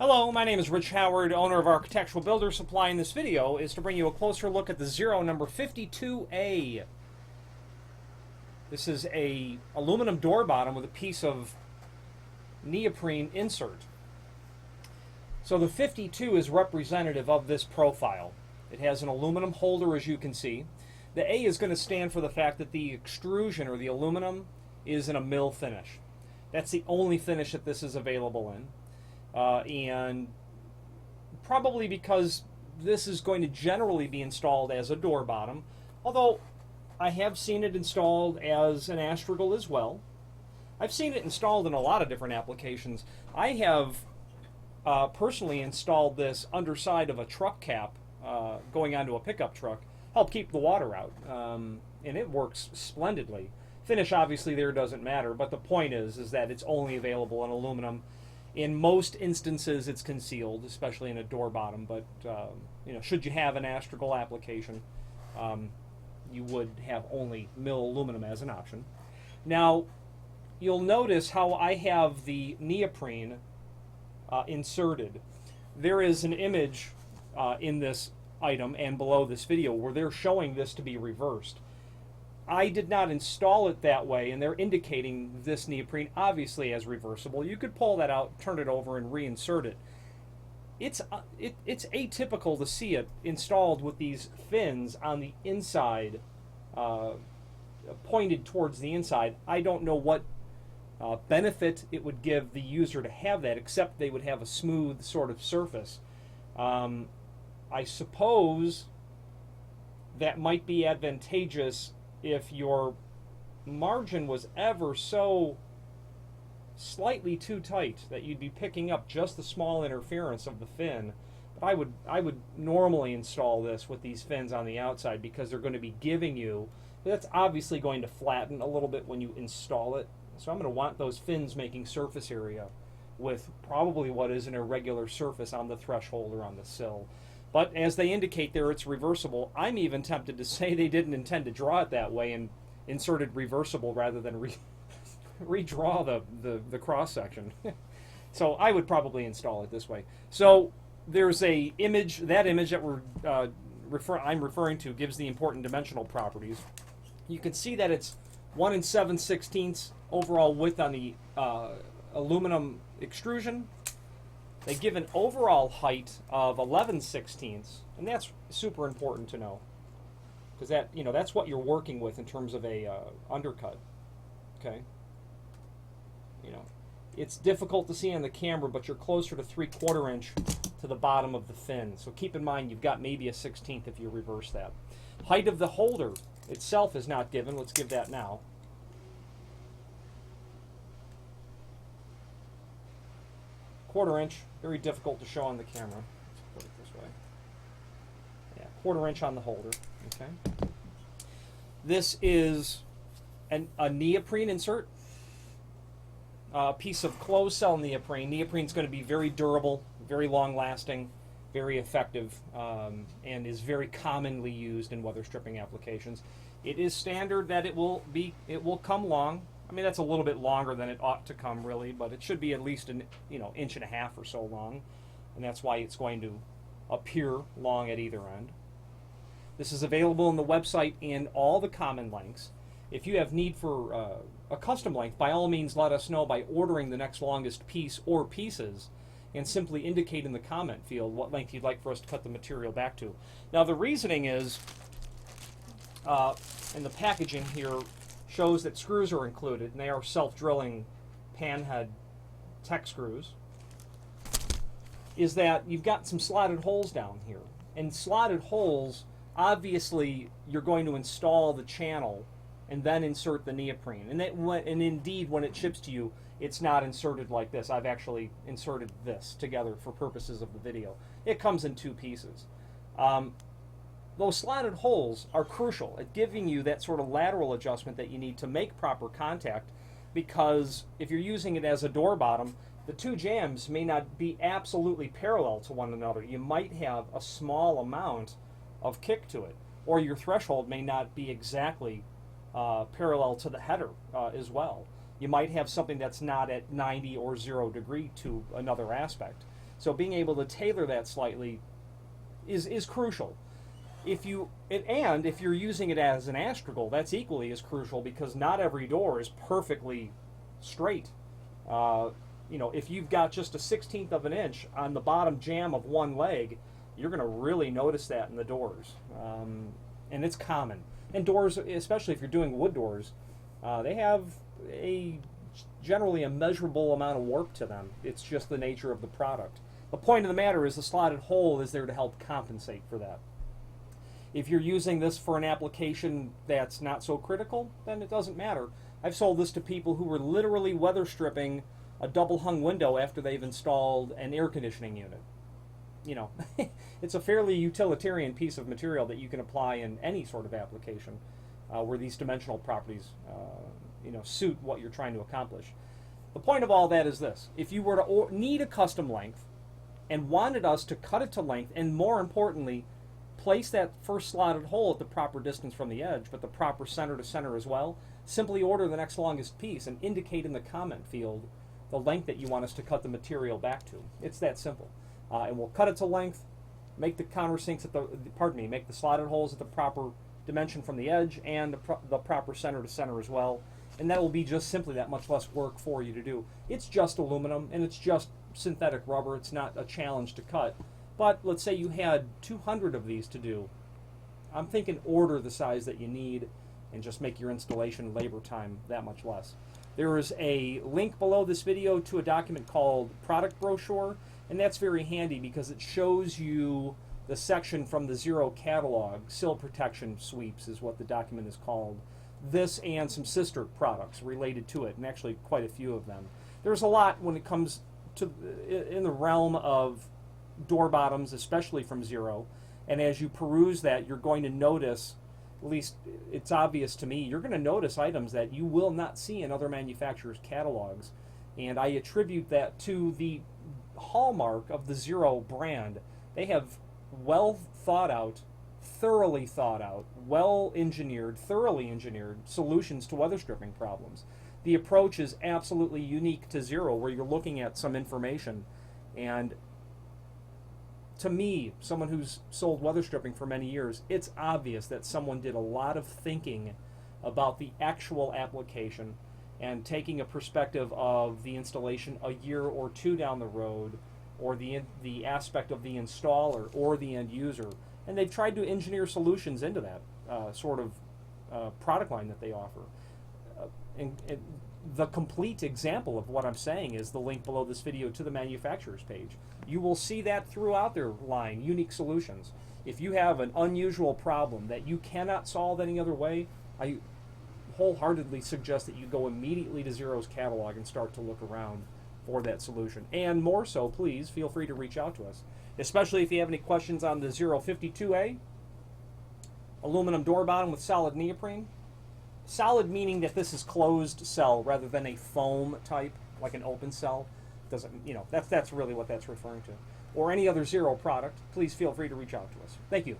Hello, my name is Rich Howard, owner of Architectural Builder Supply, and this video is to bring you a closer look at the Zero number 52A. This is a aluminum door bottom with a piece of neoprene insert. So the 52 is representative of this profile. It has an aluminum holder, as you can see. The A is going to stand for the fact that the extrusion, or the aluminum, is in a mill finish. That's the only finish that this is available in. And probably because this is going to generally be installed as a door bottom, although I have seen it installed as an astragal as well. I've seen it installed in a lot of different applications. I have personally installed this underside of a truck cap going onto a pickup truck, help keep the water out, and it works splendidly. Finish obviously there doesn't matter, but the point is that it's only available in aluminum. In most instances, it's concealed, especially in a door bottom. But should you have an astragal application, you would have only mill aluminum as an option. Now, you'll notice how I have the neoprene inserted. There is an image in this item and below this video where they're showing this to be reversed. I did not install it that way, and they're indicating this neoprene obviously as reversible. You could pull that out, turn it over, and reinsert it. It's atypical to see it installed with these fins on the inside, pointed towards the inside. I don't know what benefit it would give the user to have that, except they would have a smooth sort of surface. I suppose that might be advantageous if your margin was ever so slightly too tight that you'd be picking up just the small interference of the fin. But I would normally install this with these fins on the outside because they're going to be giving you, that's obviously going to flatten a little bit when you install it. So I'm going to want those fins making surface area with probably what is an irregular surface on the threshold or on the sill. But as they indicate there, it's reversible. I'm even tempted to say they didn't intend to draw it that way and inserted reversible rather than redraw the cross section. So I would probably install it this way. So there's a image. That image that I'm referring to gives the important dimensional properties. You can see that it's 1 7/16 overall width on the aluminum extrusion. They give an overall height of 11/16, and that's super important to know, because that's what you're working with in terms of a undercut. Okay. It's difficult to see on the camera, but you're closer to 3/4 inch to the bottom of the fin. So keep in mind you've got maybe a 1/16 if you reverse that. Height of the holder itself is not given. Let's give that now. Quarter inch, very difficult to show on the camera. Let's put it this way. Yeah, 1/4 inch on the holder. Okay. This is a neoprene insert. A piece of closed cell neoprene. Neoprene is going to be very durable, very long lasting, very effective, and is very commonly used in weather stripping applications. It is standard that it will come long. I mean, that's a little bit longer than it ought to come, really, but it should be at least an inch and a half or so long, and that's why it's going to appear long at either end. This is available on the website in all the common lengths. If you have need for a custom length, by all means let us know by ordering the next longest piece or pieces, and simply indicate in the comment field what length you'd like for us to cut the material back to. Now the reasoning is, in the packaging here, shows that screws are included, and they are self-drilling panhead tech screws, is that you've got some slotted holes down here. And slotted holes, obviously, you're going to install the channel and then insert the neoprene. And indeed, when it ships to you, it's not inserted like this. I've actually inserted this together for purposes of the video. It comes in 2 pieces. Those slotted holes are crucial at giving you that sort of lateral adjustment that you need to make proper contact, because if you're using it as a door bottom, the 2 jambs may not be absolutely parallel to one another. You might have a small amount of kick to it, or your threshold may not be exactly parallel to the header as well. You might have something that's not at 90 or 0 degree to another aspect. So being able to tailor that slightly is crucial. If you're using it as an astragal, that's equally as crucial, because not every door is perfectly straight. If you've got just a 1/16 of an inch on the bottom jamb of one leg, you're going to really notice that in the doors. And it's common. And doors, especially if you're doing wood doors, they have generally a measurable amount of warp to them. It's just the nature of the product. The point of the matter is the slotted hole is there to help compensate for that. If you're using this for an application that's not so critical, then it doesn't matter. I've sold this to people who were literally weather stripping a double hung window after they've installed an air conditioning unit. It's a fairly utilitarian piece of material that you can apply in any sort of application where these dimensional properties suit what you're trying to accomplish. The point of all that is this: if you were to need a custom length and wanted us to cut it to length, and more importantly, place that first slotted hole at the proper distance from the edge, but the proper center to center as well, simply order the next longest piece and indicate in the comment field the length that you want us to cut the material back to. It's that simple. And we'll cut it to length, make the countersinks make the slotted holes at the proper dimension from the edge, and the proper center to center as well. And that will be just simply that much less work for you to do. It's just aluminum, and it's just synthetic rubber. It's not a challenge to cut. But let's say you had 200 of these to do. I'm thinking order the size that you need and just make your installation labor time that much less. There is a link below this video to a document called Product Brochure, and that's very handy because it shows you the section from the Zero catalog. Sill protection sweeps is what the document is called. This and some sister products related to it, and actually quite a few of them. There's a lot when it comes to in the realm of door bottoms, especially from Zero, and as you peruse that, you're going to notice, at least it's obvious to me, you're going to notice items that you will not see in other manufacturers' catalogs, and I attribute that to the hallmark of the Zero brand. They have well thought out, thoroughly thought out, well engineered, thoroughly engineered solutions to weather stripping problems. The approach is absolutely unique to Zero, where you're looking at some information, and to me, someone who's sold weather stripping for many years, it's obvious that someone did a lot of thinking about the actual application and taking a perspective of the installation a year or two down the road, or the aspect of the installer or the end user. And they've tried to engineer solutions into that sort of product line that they offer. And the complete example of what I'm saying is the link below this video to the manufacturer's page. You will see that throughout their line, unique solutions. If you have an unusual problem that you cannot solve any other way, I wholeheartedly suggest that you go immediately to Zero's catalog and start to look around for that solution. And more so, please feel free to reach out to us, especially if you have any questions on the 052A, aluminum door bottom with solid neoprene. Solid meaning that this is closed cell rather than a foam type, like an open cell. That's really what that's referring to. Or any other Zero product, please feel free to reach out to us. Thank you.